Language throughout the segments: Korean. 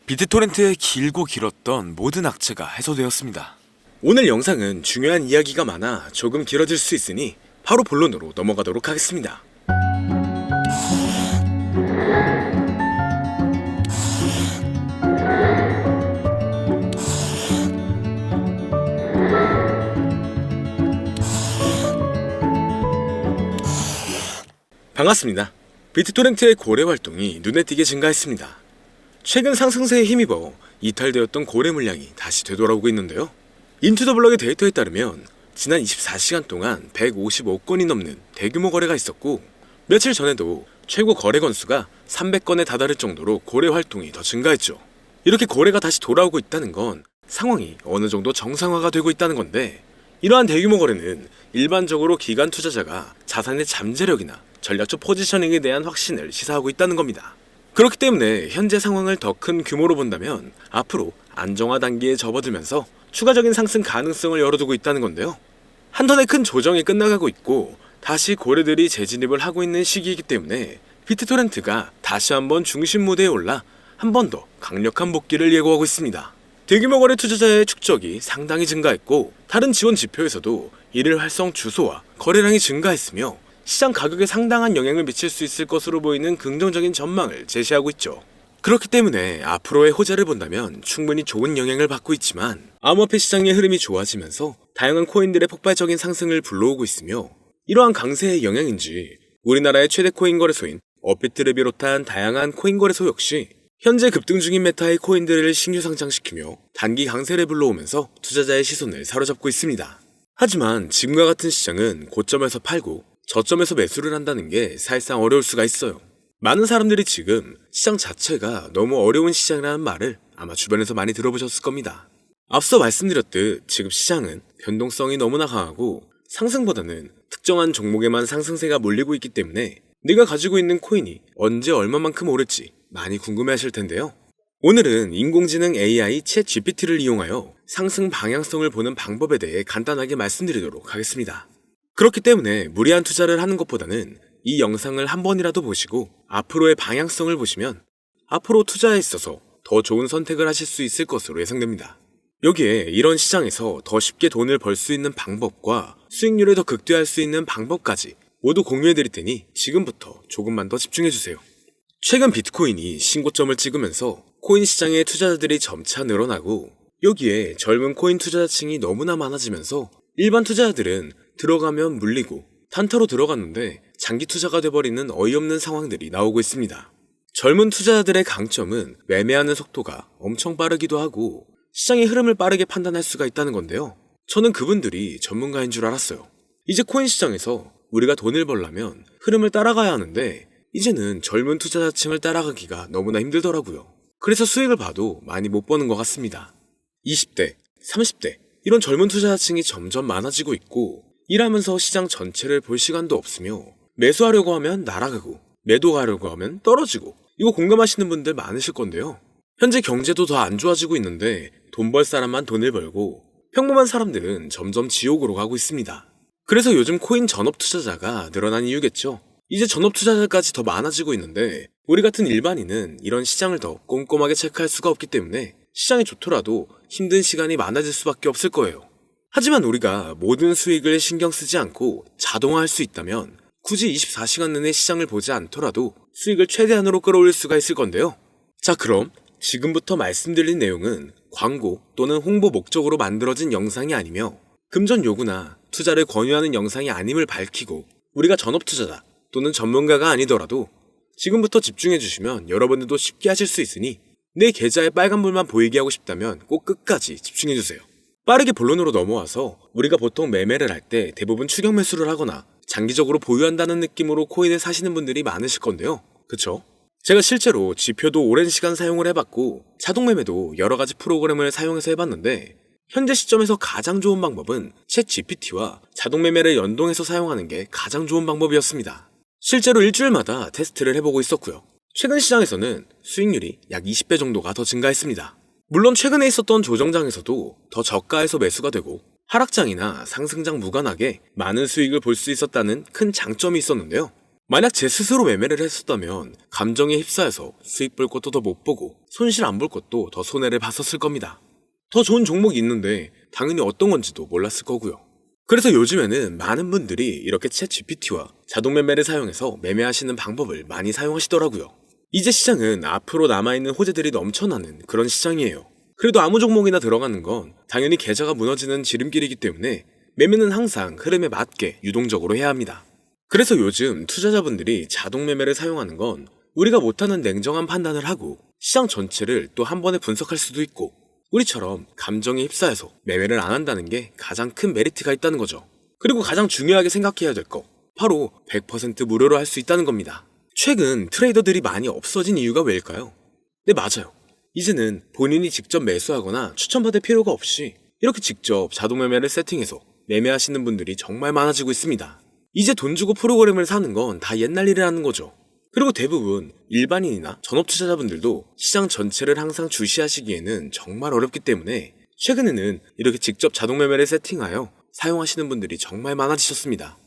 비트토렌트의 길고 길었던 모든 악재가 해소되었습니다. 오늘 영상은 중요한 이야기가 많아 조금 길어질 수 있으니 바로 본론으로 넘어가도록 하겠습니다. 반갑습니다. 비트토렌트의 고래 활동이 눈에 띄게 증가했습니다. 최근 상승세에 힘입어 이탈되었던 고래 물량이 다시 되돌아오고 있는데요. 인투더블럭의 데이터에 따르면 지난 24시간 동안 155건이 넘는 대규모 거래가 있었고, 며칠 전에도 최고 거래 건수가 300건에 다다를 정도로 고래 활동이 더 증가했죠. 이렇게 거래가 다시 돌아오고 있다는 건 상황이 어느 정도 정상화가 되고 있다는 건데, 이러한 대규모 거래는 일반적으로 기관 투자자가 자산의 잠재력이나 전략적 포지셔닝에 대한 확신을 시사하고 있다는 겁니다. 그렇기 때문에 현재 상황을 더 큰 규모로 본다면 앞으로 안정화 단계에 접어들면서 추가적인 상승 가능성을 열어두고 있다는 건데요. 한 턴의 큰 조정이 끝나가고 있고 다시 고래들이 재진입을 하고 있는 시기이기 때문에 비트토렌트가 다시 한번 중심 무대에 올라 한 번 더 강력한 복귀를 예고하고 있습니다. 대규모 거래 투자자의 축적이 상당히 증가했고, 다른 지원 지표에서도 일일 활성 주소와 거래량이 증가했으며 시장 가격에 상당한 영향을 미칠 수 있을 것으로 보이는 긍정적인 전망을 제시하고 있죠. 그렇기 때문에 앞으로의 호재를 본다면 충분히 좋은 영향을 받고 있지만, 암호화폐 시장의 흐름이 좋아지면서 다양한 코인들의 폭발적인 상승을 불러오고 있으며, 이러한 강세의 영향인지 우리나라의 최대 코인 거래소인 업비트를 비롯한 다양한 코인 거래소 역시 현재 급등 중인 메타의 코인들을 신규 상장시키며 단기 강세를 불러오면서 투자자의 시선을 사로잡고 있습니다. 하지만 지금과 같은 시장은 고점에서 팔고 저점에서 매수를 한다는 게 사실상 어려울 수가 있어요. 많은 사람들이 지금 시장 자체가 너무 어려운 시장이라는 말을 아마 주변에서 많이 들어보셨을 겁니다. 앞서 말씀드렸듯 지금 시장은 변동성이 너무나 강하고 상승보다는 특정한 종목에만 상승세가 몰리고 있기 때문에 내가 가지고 있는 코인이 언제 얼마만큼 오를지 많이 궁금해하실 텐데요. 오늘은 인공지능 AI 챗 GPT를 이용하여 상승 방향성을 보는 방법에 대해 간단하게 말씀드리도록 하겠습니다. 그렇기 때문에 무리한 투자를 하는 것보다는 이 영상을 한 번이라도 보시고 앞으로의 방향성을 보시면 앞으로 투자에 있어서 더 좋은 선택을 하실 수 있을 것으로 예상됩니다. 여기에 이런 시장에서 더 쉽게 돈을 벌 수 있는 방법과 수익률을 더 극대화할 수 있는 방법까지 모두 공유해드릴 테니 지금부터 조금만 더 집중해주세요. 최근 비트코인이 신고점을 찍으면서 코인 시장의 투자자들이 점차 늘어나고, 여기에 젊은 코인 투자자층이 너무나 많아지면서 일반 투자자들은 들어가면 물리고 단타로 들어갔는데 장기 투자가 돼버리는 어이없는 상황들이 나오고 있습니다. 젊은 투자자들의 강점은 매매하는 속도가 엄청 빠르기도 하고 시장의 흐름을 빠르게 판단할 수가 있다는 건데요. 저는 그분들이 전문가인 줄 알았어요. 이제 코인 시장에서 우리가 돈을 벌려면 흐름을 따라가야 하는데 이제는 젊은 투자자층을 따라가기가 너무나 힘들더라고요. 그래서 수익을 봐도 많이 못 버는 것 같습니다. 20대, 30대 이런 젊은 투자자층이 점점 많아지고 있고, 일하면서 시장 전체를 볼 시간도 없으며 매수하려고 하면 날아가고 매도하려고 하면 떨어지고, 이거 공감하시는 분들 많으실 건데요. 현재 경제도 더 안 좋아지고 있는데 돈 벌 사람만 돈을 벌고 평범한 사람들은 점점 지옥으로 가고 있습니다. 그래서 요즘 코인 전업 투자자가 늘어난 이유겠죠. 이제 전업 투자자까지 더 많아지고 있는데 우리 같은 일반인은 이런 시장을 더 꼼꼼하게 체크할 수가 없기 때문에 시장이 좋더라도 힘든 시간이 많아질 수밖에 없을 거예요. 하지만 우리가 모든 수익을 신경 쓰지 않고 자동화할 수 있다면 굳이 24시간 내내 시장을 보지 않더라도 수익을 최대한으로 끌어올릴 수가 있을 건데요. 자, 그럼 지금부터 말씀드린 내용은 광고 또는 홍보 목적으로 만들어진 영상이 아니며 금전 요구나 투자를 권유하는 영상이 아님을 밝히고, 우리가 전업 투자자 또는 전문가가 아니더라도 지금부터 집중해 주시면 여러분들도 쉽게 하실 수 있으니 내 계좌에 빨간불만 보이게 하고 싶다면 꼭 끝까지 집중해 주세요. 빠르게 본론으로 넘어와서 우리가 보통 매매를 할 때 대부분 추격 매수를 하거나 장기적으로 보유한다는 느낌으로 코인을 사시는 분들이 많으실 건데요. 그쵸? 제가 실제로 지표도 오랜 시간 사용을 해봤고 자동 매매도 여러 가지 프로그램을 사용해서 해봤는데, 현재 시점에서 가장 좋은 방법은 챗 GPT와 자동 매매를 연동해서 사용하는 게 가장 좋은 방법이었습니다. 실제로 일주일마다 테스트를 해보고 있었고요. 최근 시장에서는 수익률이 약 20배 정도가 더 증가했습니다. 물론 최근에 있었던 조정장에서도 더 저가에서 매수가 되고 하락장이나 상승장 무관하게 많은 수익을 볼 수 있었다는 큰 장점이 있었는데요. 만약 제 스스로 매매를 했었다면 감정에 휩싸여서 수익 볼 것도 더 못 보고 손실 안 볼 것도 더 손해를 봤었을 겁니다. 더 좋은 종목이 있는데 당연히 어떤 건지도 몰랐을 거고요. 그래서 요즘에는 많은 분들이 이렇게 챗 GPT와 자동 매매를 사용해서 매매하시는 방법을 많이 사용하시더라고요. 이제 시장은 앞으로 남아있는 호재들이 넘쳐나는 그런 시장이에요. 그래도 아무 종목이나 들어가는 건 당연히 계좌가 무너지는 지름길이기 때문에 매매는 항상 흐름에 맞게 유동적으로 해야 합니다. 그래서 요즘 투자자분들이 자동 매매를 사용하는 건 우리가 못하는 냉정한 판단을 하고 시장 전체를 또 한 번에 분석할 수도 있고 우리처럼 감정에 휩싸여서 매매를 안 한다는 게 가장 큰 메리트가 있다는 거죠. 그리고 가장 중요하게 생각해야 될 거 바로 100% 무료로 할 수 있다는 겁니다. 최근 트레이더들이 많이 없어진 이유가 왜일까요? 네, 맞아요. 이제는 본인이 직접 매수하거나 추천받을 필요가 없이 이렇게 직접 자동 매매를 세팅해서 매매하시는 분들이 정말 많아지고 있습니다. 이제 돈 주고 프로그램을 사는 건 다 옛날 일이라는 거죠. 그리고 대부분 일반인이나 전업 투자자분들도 시장 전체를 항상 주시하시기에는 정말 어렵기 때문에 최근에는 이렇게 직접 자동 매매를 세팅하여 사용하시는 분들이 정말 많아지셨습니다.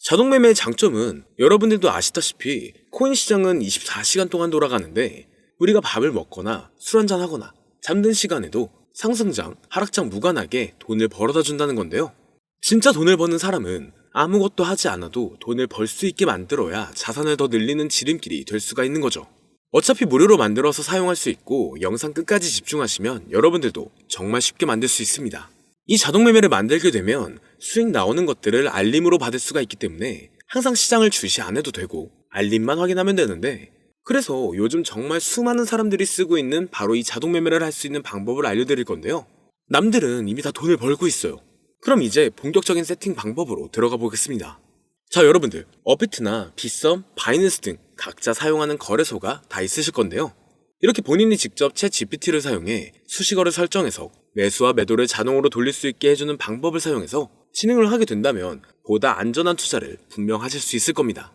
자동 매매의 장점은 여러분들도 아시다시피 코인 시장은 24시간 동안 돌아가는데 우리가 밥을 먹거나 술 한잔 하거나 잠든 시간에도 상승장, 하락장 무관하게 돈을 벌어다 준다는 건데요. 진짜 돈을 버는 사람은 아무것도 하지 않아도 돈을 벌 수 있게 만들어야 자산을 더 늘리는 지름길이 될 수가 있는 거죠. 어차피 무료로 만들어서 사용할 수 있고 영상 끝까지 집중하시면 여러분들도 정말 쉽게 만들 수 있습니다. 이 자동 매매를 만들게 되면 수익 나오는 것들을 알림으로 받을 수가 있기 때문에 항상 시장을 주시 안 해도 되고 알림만 확인하면 되는데 그래서 요즘 정말 수많은 사람들이 쓰고 있는 바로 이 자동 매매를 할 수 있는 방법을 알려드릴 건데요. 남들은 이미 다 돈을 벌고 있어요. 그럼 이제 본격적인 세팅 방법으로 들어가 보겠습니다. 자, 여러분들 업비트나 빗썸, 바이낸스 등 각자 사용하는 거래소가 다 있으실 건데요. 이렇게 본인이 직접 챗 GPT를 사용해 수식어를 설정해서 매수와 매도를 자동으로 돌릴 수 있게 해주는 방법을 사용해서 진행을 하게 된다면 보다 안전한 투자를 분명 하실 수 있을 겁니다.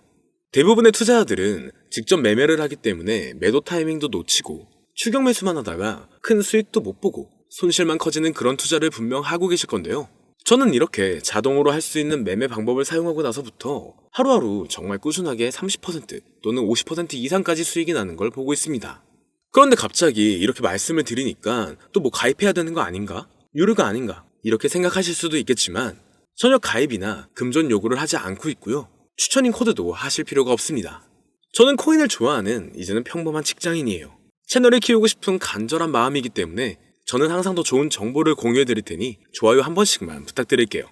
대부분의 투자자들은 직접 매매를 하기 때문에 매도 타이밍도 놓치고 추격 매수만 하다가 큰 수익도 못 보고 손실만 커지는 그런 투자를 분명 하고 계실 건데요. 저는 이렇게 자동으로 할 수 있는 매매 방법을 사용하고 나서부터 하루하루 정말 꾸준하게 30% 또는 50% 이상까지 수익이 나는 걸 보고 있습니다. 그런데 갑자기 이렇게 말씀을 드리니까 또 뭐 가입해야 되는 거 아닌가? 유료가 아닌가? 이렇게 생각하실 수도 있겠지만 전혀 가입이나 금전 요구를 하지 않고 있고요. 추천인 코드도 하실 필요가 없습니다. 저는 코인을 좋아하는 이제는 평범한 직장인이에요. 채널을 키우고 싶은 간절한 마음이기 때문에 저는 항상 더 좋은 정보를 공유해 드릴 테니 좋아요 한 번씩만 부탁드릴게요.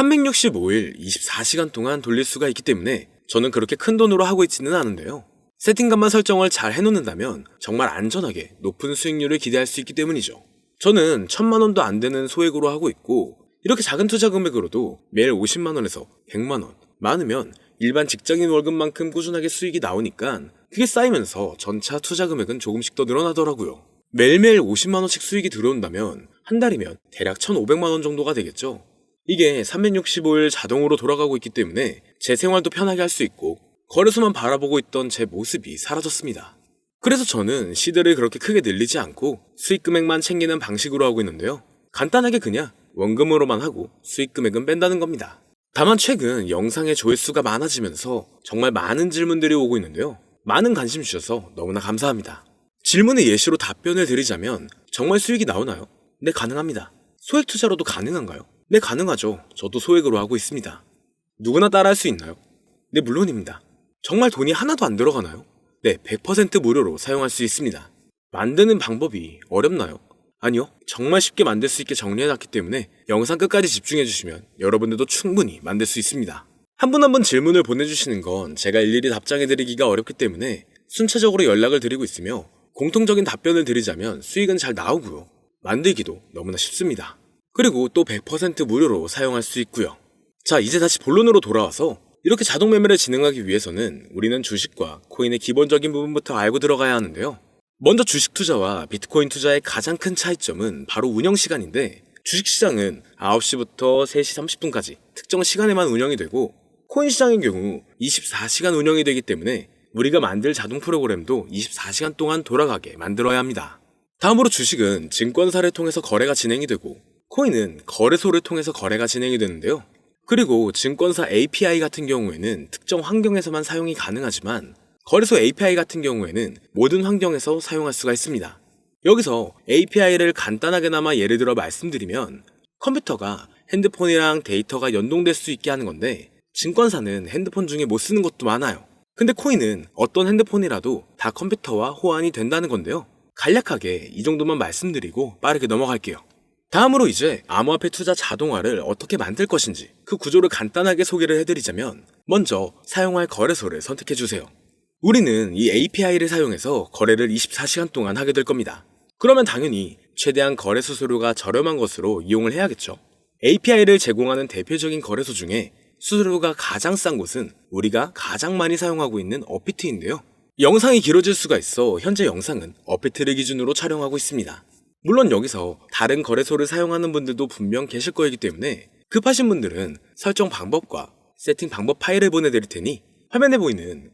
365일 24시간 동안 돌릴 수가 있기 때문에 저는 그렇게 큰 돈으로 하고 있지는 않은데요. 세팅값만 설정을 잘 해놓는다면 정말 안전하게 높은 수익률을 기대할 수 있기 때문이죠. 저는 1000만원도 안 되는 소액으로 하고 있고 이렇게 작은 투자 금액으로도 매일 50만원에서 100만원, 많으면 일반 직장인 월급만큼 꾸준하게 수익이 나오니까 그게 쌓이면서 전차 투자 금액은 조금씩 더 늘어나더라고요. 매일매일 50만원씩 수익이 들어온다면 한 달이면 대략 1500만원 정도가 되겠죠. 이게 365일 자동으로 돌아가고 있기 때문에 제 생활도 편하게 할 수 있고 거래소만 바라보고 있던 제 모습이 사라졌습니다. 그래서 저는 시대를 그렇게 크게 늘리지 않고 수익 금액만 챙기는 방식으로 하고 있는데요. 간단하게 그냥 원금으로만 하고 수익 금액은 뺀다는 겁니다. 다만 최근 영상의 조회수가 많아지면서 정말 많은 질문들이 오고 있는데요. 많은 관심 주셔서 너무나 감사합니다. 질문의 예시로 답변을 드리자면 정말 수익이 나오나요? 네, 가능합니다. 소액 투자로도 가능한가요? 네, 가능하죠. 저도 소액으로 하고 있습니다. 누구나 따라할 수 있나요? 네, 물론입니다. 정말 돈이 하나도 안 들어가나요? 네, 100% 무료로 사용할 수 있습니다. 만드는 방법이 어렵나요? 아니요, 정말 쉽게 만들 수 있게 정리해놨기 때문에 영상 끝까지 집중해주시면 여러분들도 충분히 만들 수 있습니다. 한 분 한 분 질문을 보내주시는 건 제가 일일이 답장해드리기가 어렵기 때문에 순차적으로 연락을 드리고 있으며 공통적인 답변을 드리자면 수익은 잘 나오고요. 만들기도 너무나 쉽습니다. 그리고 또 100% 무료로 사용할 수 있고요. 자, 이제 다시 본론으로 돌아와서 이렇게 자동 매매를 진행하기 위해서는 우리는 주식과 코인의 기본적인 부분부터 알고 들어가야 하는데요. 먼저 주식 투자와 비트코인 투자의 가장 큰 차이점은 바로 운영 시간인데 주식시장은 9시부터 3시 30분까지 특정 시간에만 운영이 되고 코인 시장의 경우 24시간 운영이 되기 때문에 우리가 만들 자동 프로그램도 24시간 동안 돌아가게 만들어야 합니다. 다음으로 주식은 증권사를 통해서 거래가 진행이 되고 코인은 거래소를 통해서 거래가 진행이 되는데요. 그리고 증권사 API 같은 경우에는 특정 환경에서만 사용이 가능하지만 거래소 API 같은 경우에는 모든 환경에서 사용할 수가 있습니다. 여기서 API를 간단하게나마 예를 들어 말씀드리면 컴퓨터가 핸드폰이랑 데이터가 연동될 수 있게 하는 건데 증권사는 핸드폰 중에 못 쓰는 것도 많아요. 근데 코인은 어떤 핸드폰이라도 다 컴퓨터와 호환이 된다는 건데요. 간략하게 이 정도만 말씀드리고 빠르게 넘어갈게요. 다음으로 이제 암호화폐 투자 자동화를 어떻게 만들 것인지 그 구조를 간단하게 소개를 해드리자면 먼저 사용할 거래소를 선택해주세요. 우리는 이 API를 사용해서 거래를 24시간 동안 하게 될 겁니다. 그러면 당연히 최대한 거래 수수료가 저렴한 것으로 이용을 해야겠죠. API를 제공하는 대표적인 거래소 중에 수수료가 가장 싼 곳은 우리가 가장 많이 사용하고 있는 업비트인데요. 영상이 길어질 수가 있어 현재 영상은 업비트를 기준으로 촬영하고 있습니다. 물론 여기서 다른 거래소를 사용하는 분들도 분명 계실 거이기 때문에 급하신 분들은 설정 방법과 세팅 방법 파일을 보내드릴 테니 화면에 보이는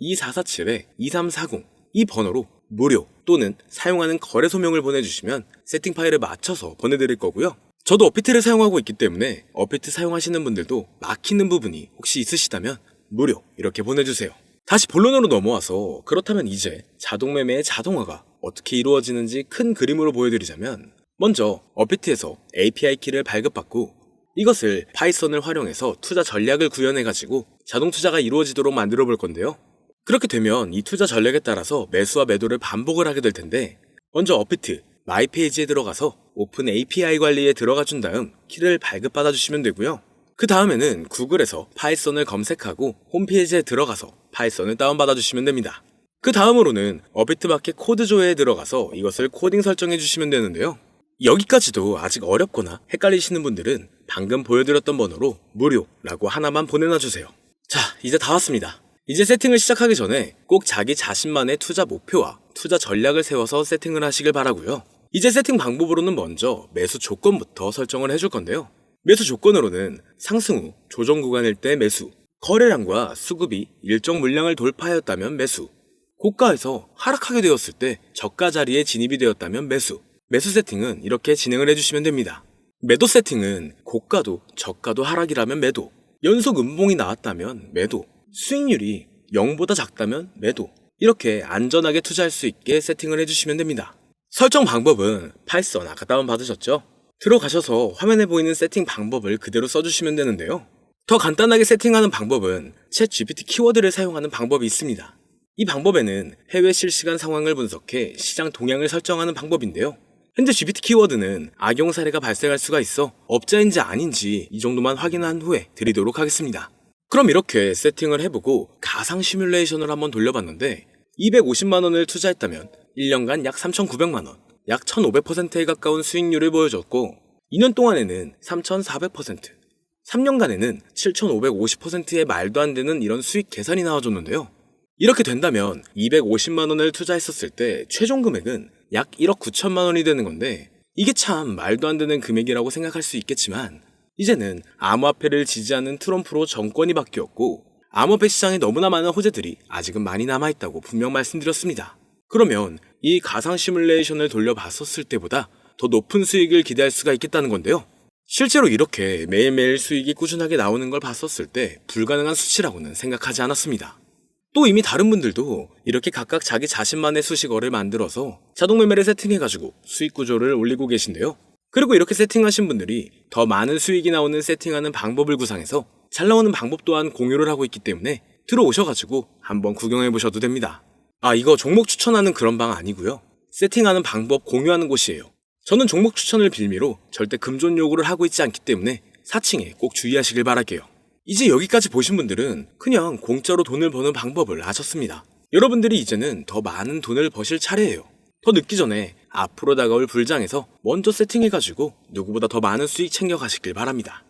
010-2447-2340 이 번호로 무료 또는 사용하는 거래소명을 보내주시면 세팅 파일을 맞춰서 보내드릴 거고요. 저도 업비트를 사용하고 있기 때문에 업비트 사용하시는 분들도 막히는 부분이 혹시 있으시다면 무료 이렇게 보내주세요. 다시 본론으로 넘어와서 그렇다면 이제 자동매매의 자동화가 어떻게 이루어지는지 큰 그림으로 보여드리자면 먼저 업비트에서 API 키를 발급받고 이것을 파이썬을 활용해서 투자 전략을 구현해가지고 자동 투자가 이루어지도록 만들어 볼 건데요. 그렇게 되면 이 투자 전략에 따라서 매수와 매도를 반복을 하게 될 텐데 먼저 업비트 마이 페이지에 들어가서 오픈 API 관리에 들어가 준 다음 키를 발급받아 주시면 되고요. 그 다음에는 구글에서 파이썬을 검색하고 홈페이지에 들어가서 파이썬을 다운받아 주시면 됩니다. 그 다음으로는 업비트 마켓 코드 조회에 들어가서 이것을 코딩 설정해 주시면 되는데요. 여기까지도 아직 어렵거나 헷갈리시는 분들은 방금 보여드렸던 번호로 무료라고 하나만 보내놔 주세요. 자, 이제 다 왔습니다. 이제 세팅을 시작하기 전에 꼭 자기 자신만의 투자 목표와 투자 전략을 세워서 세팅을 하시길 바라고요. 이제 세팅 방법으로는 먼저 매수 조건부터 설정을 해줄 건데요. 매수 조건으로는 상승 후 조정 구간일 때 매수, 거래량과 수급이 일정 물량을 돌파하였다면 매수, 고가에서 하락하게 되었을 때 저가 자리에 진입이 되었다면 매수, 매수 세팅은 이렇게 진행을 해주시면 됩니다. 매도 세팅은 고가도 저가도 하락이라면 매도, 연속 음봉이 나왔다면 매도, 수익률이 0보다 작다면 매도, 이렇게 안전하게 투자할 수 있게 세팅을 해주시면 됩니다. 설정 방법은 파이썬 아까 다운받으셨죠? 들어가셔서 화면에 보이는 세팅 방법을 그대로 써주시면 되는데요. 더 간단하게 세팅하는 방법은 챗 GPT 키워드를 사용하는 방법이 있습니다. 이 방법에는 해외 실시간 상황을 분석해 시장 동향을 설정하는 방법인데요. 현재 GPT 키워드는 악용 사례가 발생할 수가 있어 업자인지 아닌지 이 정도만 확인한 후에 드리도록 하겠습니다. 그럼 이렇게 세팅을 해보고 가상 시뮬레이션을 한번 돌려봤는데 250만원을 투자했다면 1년간 약 3,900만원, 약 1,500%에 가까운 수익률을 보여줬고 2년 동안에는 3,400%, 3년간에는 7,550%의 말도 안 되는 이런 수익 계산이 나와줬는데요. 이렇게 된다면 250만원을 투자했었을 때 최종 금액은 약 1억 9천만원이 되는 건데 이게 참 말도 안 되는 금액이라고 생각할 수 있겠지만 이제는 암호화폐를 지지하는 트럼프로 정권이 바뀌었고 암호화폐 시장에 너무나 많은 호재들이 아직은 많이 남아있다고 분명 말씀드렸습니다. 그러면 이 가상 시뮬레이션을 돌려봤었을 때보다 더 높은 수익을 기대할 수가 있겠다는 건데요. 실제로 이렇게 매일매일 수익이 꾸준하게 나오는 걸 봤었을 때 불가능한 수치라고는 생각하지 않았습니다. 또 이미 다른 분들도 이렇게 각각 자기 자신만의 수식어를 만들어서 자동 매매를 세팅해가지고 수익 구조를 올리고 계신데요. 그리고 이렇게 세팅하신 분들이 더 많은 수익이 나오는 세팅하는 방법을 구상해서 잘 나오는 방법 또한 공유를 하고 있기 때문에 들어오셔가지고 한번 구경해보셔도 됩니다. 아, 이거 종목 추천하는 그런 방 아니고요. 세팅하는 방법 공유하는 곳이에요. 저는 종목 추천을 빌미로 절대 금전 요구를 하고 있지 않기 때문에 사칭에 꼭 주의하시길 바랄게요. 이제 여기까지 보신 분들은 그냥 공짜로 돈을 버는 방법을 아셨습니다. 여러분들이 이제는 더 많은 돈을 버실 차례예요. 더 늦기 전에 앞으로 다가올 불장에서 먼저 세팅해가지고 누구보다 더 많은 수익 챙겨가시길 바랍니다.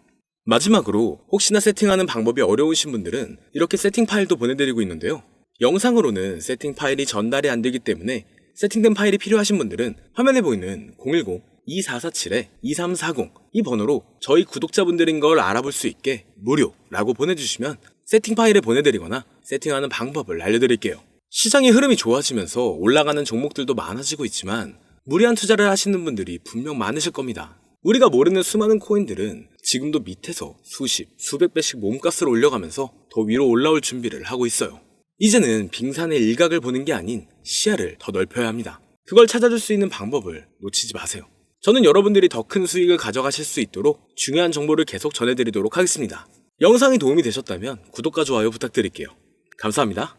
마지막으로 혹시나 세팅하는 방법이 어려우신 분들은 이렇게 세팅 파일도 보내드리고 있는데요. 영상으로는 세팅 파일이 전달이 안 되기 때문에 세팅된 파일이 필요하신 분들은 화면에 보이는 010-2447-2340 이 번호로 저희 구독자분들인 걸 알아볼 수 있게 무료라고 보내주시면 세팅 파일을 보내드리거나 세팅하는 방법을 알려드릴게요. 시장의 흐름이 좋아지면서 올라가는 종목들도 많아지고 있지만 무리한 투자를 하시는 분들이 분명 많으실 겁니다. 우리가 모르는 수많은 코인들은 지금도 밑에서 수십, 수백 배씩 몸값을 올려가면서 더 위로 올라올 준비를 하고 있어요. 이제는 빙산의 일각을 보는 게 아닌 시야를 더 넓혀야 합니다. 그걸 찾아줄 수 있는 방법을 놓치지 마세요. 저는 여러분들이 더 큰 수익을 가져가실 수 있도록 중요한 정보를 계속 전해드리도록 하겠습니다. 영상이 도움이 되셨다면 구독과 좋아요 부탁드릴게요. 감사합니다.